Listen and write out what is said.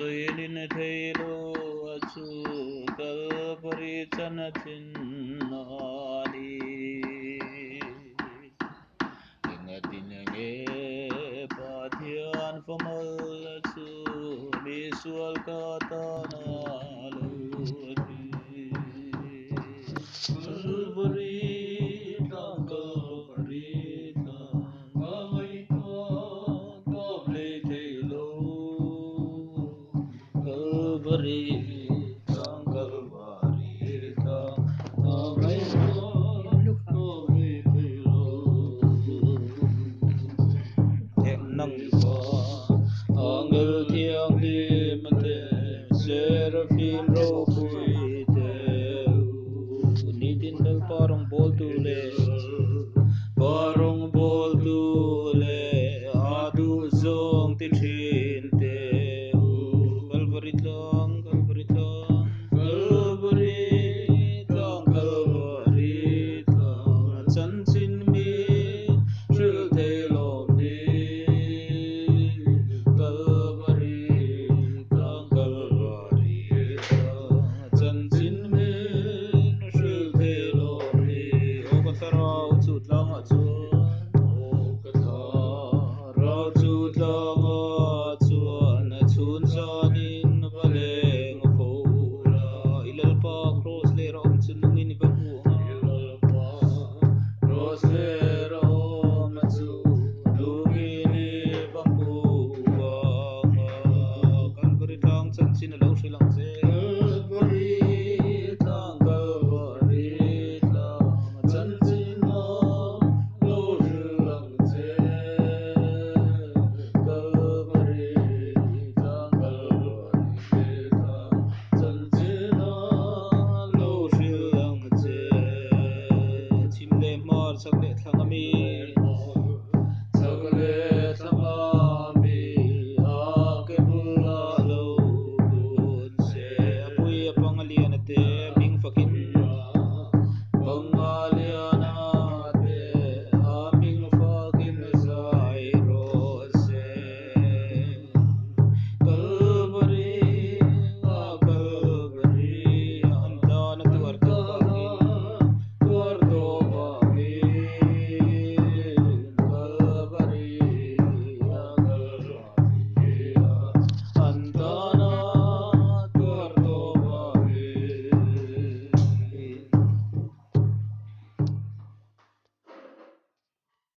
in a talo asu kalpari chanachinani ingatinange patian famal asu visual katana luti kalpari kalpari Kalvari, Kalvari, nang ba angel thiang di mate seraphim ro puite nitin dal parong bol tu le adu zong ti thi